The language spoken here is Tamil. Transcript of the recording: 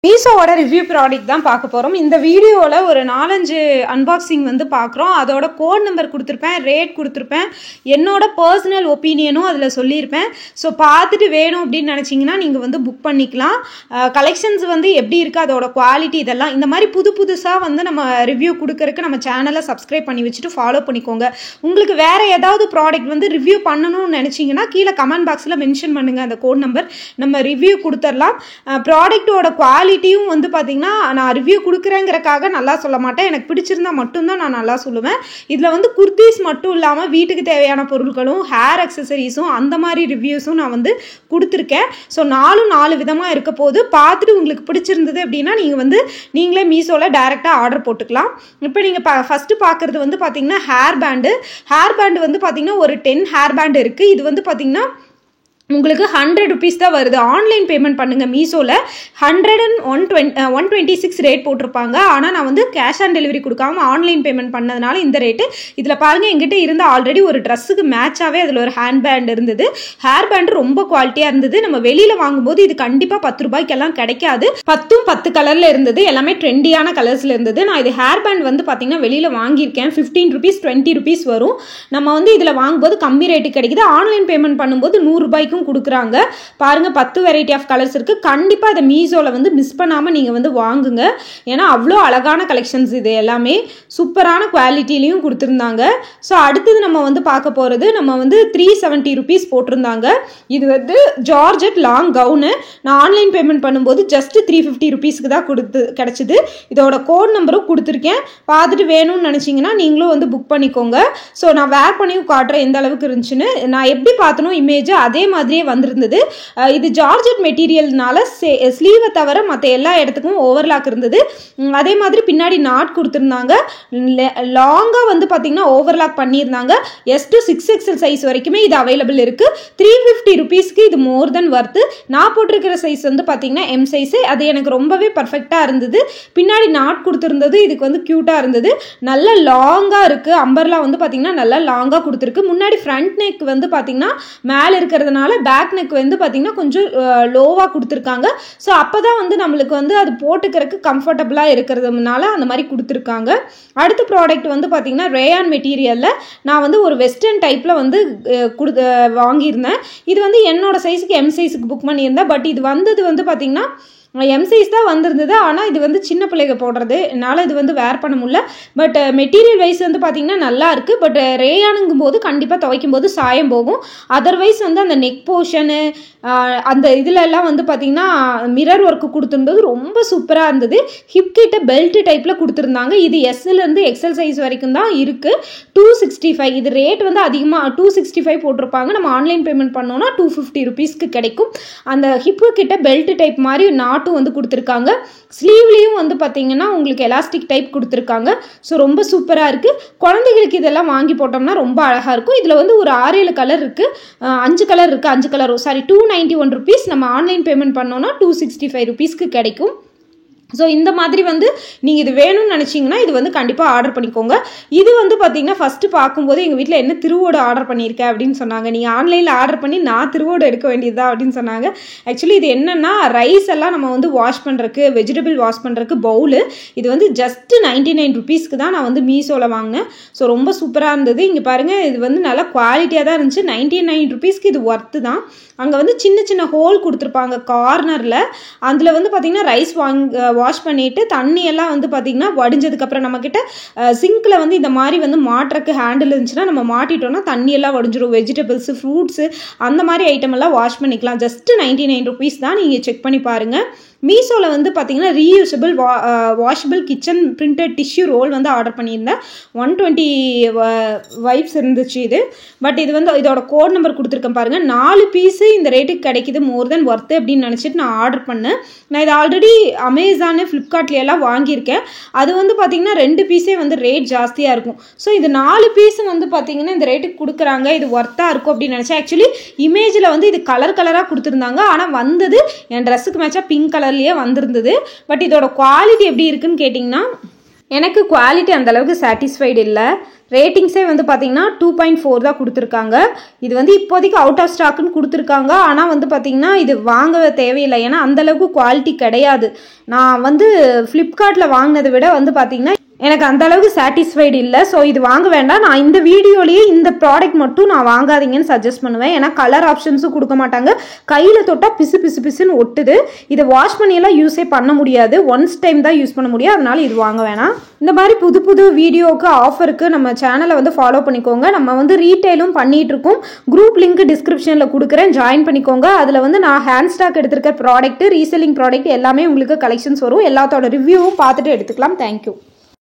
மீஷோவோட ரிவ்யூ ப்ராடக்ட் தான் பார்க்க போகிறோம். இந்த வீடியோவில் ஒரு 4-5 அன்பாக்சிங் வந்து பார்க்குறோம். அதோட கோட் நம்பர் கொடுத்துருப்பேன், ரேட் கொடுத்துருப்பேன், என்னோட பர்சனல் ஒப்பீனியனும் அதில் சொல்லியிருப்பேன். ஸோ பார்த்துட்டு வேணும் அப்படின்னு நினச்சிங்கன்னா நீங்கள் வந்து புக் பண்ணிக்கலாம். கலெக்ஷன்ஸ் வந்து எப்படி இருக்குது, அதோட குவாலிட்டி, இதெல்லாம் இந்த மாதிரி புதுசாக வந்து நம்ம ரிவ்யூ கொடுக்கறதுக்கு நம்ம சேனலை சப்ஸ்கிரைப் பண்ணி வச்சுட்டு ஃபாலோ பண்ணிக்கோங்க. உங்களுக்கு வேறு ஏதாவது ப்ராடக்ட் வந்து ரிவ்யூ பண்ணணும்னு நினச்சிங்கன்னா கீழே கமெண்ட் பாக்ஸில் மென்ஷன் பண்ணுங்கள் அந்த கோட் நம்பர், நம்ம ரிவ்யூ கொடுத்துடலாம். ப்ராடக்ட்டோட குவாலிட்டியும் வந்து பார்த்தீங்கன்னா நான் ரிவ்யூ கொடுக்குறேங்கிறக்காக நல்லா சொல்ல மாட்டேன், எனக்கு பிடிச்சிருந்தா மட்டும்தான் நான் நல்லா சொல்லுவேன். இதில் வந்து குர்தீஸ் மட்டும் இல்லாமல் வீட்டுக்கு தேவையான பொருட்களும் ஹேர் அக்சசரிஸும் அந்த மாதிரி ரிவ்யூஸும் நான் வந்து கொடுத்துருக்கேன். ஸோ 4 விதமாக இருக்க போது பார்த்துட்டு உங்களுக்கு பிடிச்சிருந்தது அப்படின்னா நீங்கள் வந்து நீங்களே மீஷோவில் டைரெக்டாக ஆர்டர் போட்டுக்கலாம். இப்போ நீங்கள் ஃபஸ்ட்டு பார்க்குறது வந்து பார்த்தீங்கன்னா ஹேர் பேண்டு வந்து பார்த்தீங்கன்னா ஒரு 10 ஹேர் பேண்ட் இருக்குது. இது வந்து பார்த்தீங்கன்னா உங்களுக்கு 100 rupees தான் வருது. ஆன்லைன் பேமெண்ட் பண்ணுங்கள். மீஷோவில் 126 ரேட் போட்டிருப்பாங்க. ஆனால் நான் வந்து கேஷ் ஆன் டெலிவரி கொடுக்காம ஆன்லைன் பேமெண்ட் பண்ணதுனால இந்த ரேட்டு. இதில் பாருங்கள், எங்கிட்ட இருந்த ஆல்ரெடி ஒரு ட்ரெஸ்ஸுக்கு மேட்சாகவே அதில் ஒரு ஹேண்ட் பேண்ட் இருந்தது. ஹேர் பேண்டு ரொம்ப குவாலிட்டியாக இருந்தது. நம்ம வெளியில் வாங்கும்போது இது கண்டிப்பாக 10 ரூபாய்க்கெல்லாம் கிடைக்காது. 10 கலரில் இருந்தது, எல்லாமே ட்ரெண்டியான கலர்ஸில் இருந்தது. நான் இது ஹேர் பேண்ட் வந்து பார்த்தீங்கன்னா வெளியில் வாங்கியிருக்கேன். 15 rupees 20 rupees வரும். நம்ம வந்து இதில் வாங்கும்போது கம்மி ரேட்டு கிடைக்குது. ஆன்லைன் பேமெண்ட் பண்ணும்போது 100 ரூபாய்க்கு கொடுக்குறாங்க. பாருங்க, 10 வெரைட்டி ஆஃப் கலர்ஸ் இருக்கு. கண்டிப்பா இதை மீஷோல வந்து மிஸ் பண்ணாம நீங்க வந்து வாங்குங்க. ஏன்னா அவ்வளோ அழகான கலெக்ஷன்ஸ், இது எல்லாமே சூப்பரான குவாலிட்டிலையும் கொடுத்துருந்தாங்க. ஸோ அடுத்தது நம்ம வந்து பார்க்க போறது, நம்ம வந்து 370 rupees போட்டிருந்தாங்க. இது வந்து ஜார்ஜெட் லாங் கவுனு. நான் ஆன்லைன் பேமெண்ட் பண்ணும்போது ஜஸ்ட் 350 rupeesக்கு தான் கிடைச்சிது. இதோட கோட் நம்பரும் கொடுத்துருக்கேன். பார்த்துட்டு வேணும்னு நினைச்சீங்கன்னா நீங்களும் வந்து புக் பண்ணிக்கோங்க. ஸோ நான் வேர் பண்ணியும் காட்டுறேன் எந்த அளவுக்கு இருந்துச்சுன்னு. நான் எப்படி பார்த்தனோ இமேஜ் அதே மாதிரியே வந்திருந்தது. இது ஜார்ஜெட் மெட்டீரியல்னால ஸ்லீவை தவிர மற்ற எல்லா இடத்துக்கும் ஓவர்லாக் இருந்தது. அதே மாதிரி பின்னாடி நாட் கொடுத்துருந்தாங்க. லாங்காக வந்து பார்த்தீங்கன்னா ஓவர்லாக் பண்ணியிருந்தாங்க. S to 6XL சைஸ் வரைக்குமே இது அவைலபிள் இருக்கு. 350 rupeesக்கு இது மோர் தென் வர்த்து. நான் போட்டிருக்கிற சைஸ் வந்து பார்த்தீங்கன்னா M சைஸ். அது எனக்கு ரொம்பவே பர்ஃபெக்டாக இருந்தது. பின்னாடி நாட் கொடுத்துருந்தது, இதுக்கு வந்து க்யூட்டாக இருந்தது. நல்ல லாங்காக இருக்குது. அம்பர்லா வந்து பார்த்தீங்கன்னா நல்லா லாங்காக கொடுத்துருக்கு. முன்னாடி ஃப்ரண்ட் நெக் வந்து பார்த்தீங்கன்னா மேலே இருக்கிறதுனால பேக் நெக் வந்து பார்த்தீங்கன்னா கொஞ்சம் லோவாக கொடுத்துருக்காங்க. ஸோ அப்போ தான் வந்து நம்மளுக்கு வந்து அது போட்டுக்கிறதுக்கு கம்ஃபர்டபுளாக இருக்கிறதுனால அந்த மாதிரி கொடுத்துருக்காங்க. அடுத்த ப்ராடக்ட் வந்து பார்த்தீங்கன்னா ரேயான் மெட்டீரியலில் நான் வந்து ஒரு வெஸ்டர்ன் டைப்பில் வந்து வாங்கியிருந்தேன். இது வந்து என்னோட சைஸுக்கு M சைஸுக்கு புக் பண்ணியிருந்தேன். பட் இது வந்தது வந்து பார்த்தீங்கன்னா M சைஸ் தான் வந்திருந்தது. ஆனால் இது வந்து சின்ன பிள்ளைங்க போடுறது, என்னால் இது வந்து வேர் பண்ண முடியல. பட் மெட்டீரியல் வைஸ் வந்து பார்த்தீங்கன்னா நல்லா இருக்குது. பட் ரேயானுங்கும் போது கண்டிப்பாக துவைக்கும் போது சாயம் போகும். அதர்வைஸ் வந்து அந்த நெக் போர்ஷனு அந்த இதிலெல்லாம் வந்து பார்த்தீங்கன்னா மிரர் ஒர்க்கு கொடுத்துருந்தது ரொம்ப சூப்பராக இருந்தது. ஹிப் கிட்ட பெல்ட் டைப்பில் கொடுத்துருந்தாங்க. இது Sலேருந்து XL சைஸ் வரைக்கும் தான் இருக்குது. 265 இது ரேட் வந்து அதிகமாக 265 போட்டிருப்பாங்க. நம்ம ஆன்லைன் பேமெண்ட் பண்ணோன்னா 250 rupeesக்கு கிடைக்கும். அந்த ஹிப்பு கிட்ட பெல்ட் டைப் மாதிரி நாட்டும் வந்து கொடுத்துருக்காங்க. ஸ்லீவ்லேயும் வந்து பார்த்தீங்கன்னா உங்களுக்கு எலாஸ்டிக் டைப் கொடுத்துருக்காங்க. ஸோ ரொம்ப சூப்பராக இருக்குது. குழந்தைகளுக்கு இதெல்லாம் வாங்கி போட்டோம்னா ரொம்ப அழகாக இருக்கும். இதில் வந்து ஒரு 6-7 கலர் இருக்குது, 5 கலர் இருக்குது. 5 கலரும் 291 rupees. நம்ம ஆன்லைன் பேமெண்ட் பண்ணோன்னா 265 rupeesக்கு கிடைக்கும். ஸோ இந்த மாதிரி வந்து நீங்கள் இது வேணும்னு நினச்சிங்கன்னா இது வந்து கண்டிப்பாக ஆர்டர் பண்ணிக்கோங்க. இது வந்து பார்த்தீங்கன்னா ஃபஸ்ட்டு பார்க்கும்போது எங்கள் வீட்டில் என்ன திருவோடு ஆர்டர் பண்ணியிருக்கேன் அப்படின்னு சொன்னாங்க. நீங்கள் ஆன்லைனில் ஆர்டர் பண்ணி நான் திருவோடு எடுக்க வேண்டியதா அப்படின்னு சொன்னாங்க. ஆக்சுவலி இது என்னென்னா ரைஸ் எல்லாம் நம்ம வந்து வாஷ் பண்ணுறதுக்கு, வெஜிடபிள் வாஷ் பண்ணுறதுக்கு பவுலு. இது வந்து ஜஸ்ட்டு 99 rupeesக்கு தான் நான் வந்து மீஷோவில் வாங்கினேன். ஸோ ரொம்ப சூப்பராக இருந்தது. இங்கே பாருங்கள், இது வந்து நல்லா குவாலிட்டியாக தான் இருந்துச்சு. 99 rupeesக்கு இது ஒர்த்து தான். அங்கே வந்து சின்ன ஹோல் கொடுத்துருப்பாங்க கார்னரில். அதில் வந்து பார்த்திங்கன்னா ரைஸ் வாஷ் பண்ணிவிட்டு தண்ணியெல்லாம் வந்து பார்த்திங்கன்னா வடிஞ்சதுக்கப்புறம் நம்மக்கிட்ட சிங்கில் வந்து இந்த மாதிரி வந்து மாட்டுறக்கு ஹேண்டில் இருந்துச்சுன்னா நம்ம மாட்டிட்டோம்னா தண்ணியெல்லாம் வடிஞ்சிடும். வெஜிடபிள்ஸு, ஃப்ரூட்ஸு அந்த மாதிரி ஐட்டம் எல்லாம் வாஷ் பண்ணிக்கலாம். ஜஸ்ட்டு 99 rupees தான். நீங்கள் செக் பண்ணி பாருங்கள். மீஷோவில் வந்து பார்த்தீங்கன்னா reusable washable kitchen printed tissue roll வந்து ஆர்டர் பண்ணியிருந்தேன். 120 வைப்ஸ் இருந்துச்சு இது. பட் இது வந்து இதோட கோட் நம்பர் கொடுத்துருக்கேன் பாருங்கள். 4 பீஸு இந்த ரேட்டுக்கு கிடைக்கிது, மோர் தென் ஒர்த்து அப்படின்னு நினச்சிட்டு நான் ஆர்டர் பண்ணேன். நான் இது ஆல்ரெடி அமேசானு, ஃப்ளிப்கார்ட்லேயெல்லாம் வாங்கியிருக்கேன். அது வந்து பார்த்தீங்கன்னா 2 பீஸே வந்து ரேட் ஜாஸ்தியாக இருக்கும். ஸோ இது 4 பீஸு வந்து பார்த்தீங்கன்னா இந்த ரேட்டுக்கு கொடுக்குறாங்க, இது ஒர்த்தாக இருக்கும் அப்படின்னு நினச்சேன். ஆக்சுவலி இமேஜில் வந்து இது கலராக கொடுத்துருந்தாங்க. ஆனால் வந்தது என் ட்ரெஸ்ஸுக்கு மேட்சாக பிங்க் கலர்லேயே வந்திருந்தது. பட் இதோட குவாலிட்டி எப்படி இருக்குன்னு கேட்டிங்கன்னா எனக்கு குவாலிட்டி அந்தளவுக்கு சாட்டிஸ்ஃபைடு இல்லை. ரேட்டிங்ஸே வந்து பார்த்தீங்கன்னா 2.4 தான் கொடுத்துருக்காங்க. இது வந்து இப்போதைக்கு அவுட் ஆஃப் ஸ்டாக்குன்னு கொடுத்துருக்காங்க. ஆனால் வந்து பார்த்தீங்கன்னா இது வாங்க தேவையில்லை, ஏன்னா அந்தளவுக்கு குவாலிட்டி கிடையாது. நான் வந்து ஃப்ளிப்கார்ட்டில் வாங்கினதை விட வந்து பார்த்தீங்கன்னா எனக்கு அந்த அளவுக்கு சாட்டிஸ்ஃபைடு இல்லை. ஸோ இது வாங்க வேண்டாம். நான் இந்த வீடியோலேயே இந்த ப்ராடக்ட் மட்டும் நான் வாங்காதீங்கன்னு சஜஸ்ட் பண்ணுவேன். ஏன்னா கலர் ஆப்ஷன்ஸும் கொடுக்க மாட்டாங்க, கையில் தொட்டால் பிசு பிசு பிசுன்னு ஒட்டுது. இதை வாஷ் பண்ணியெல்லாம் யூஸே பண்ண முடியாது, ஒன்ஸ் டைம் தான் யூஸ் பண்ண முடியும். அதனால இது வாங்க வேணாம். இந்த மாதிரி புது புது வீடியோவுக்கு ஆஃபருக்கு நம்ம சேனலை வந்து ஃபாலோ பண்ணிக்கோங்க. நம்ம வந்து ரீட்டைலும் பண்ணிகிட்டு இருக்கோம். குரூப் லிங்க் டிஸ்கிரிப்ஷனில் கொடுக்குறேன், ஜாயின் பண்ணிக்கோங்க. அதில் வந்து நான் ஹேண்ட் ஸ்டாக் எடுத்திருக்க ப்ராடக்ட், ரீசெல்லிங் ப்ராடக்ட் எல்லாமே உங்களுக்கு கலெக்ஷன்ஸ் வரும். எல்லாத்தோட ரிவ்யூவும் பார்த்துட்டு எடுத்துக்கலாம். தேங்க்யூ.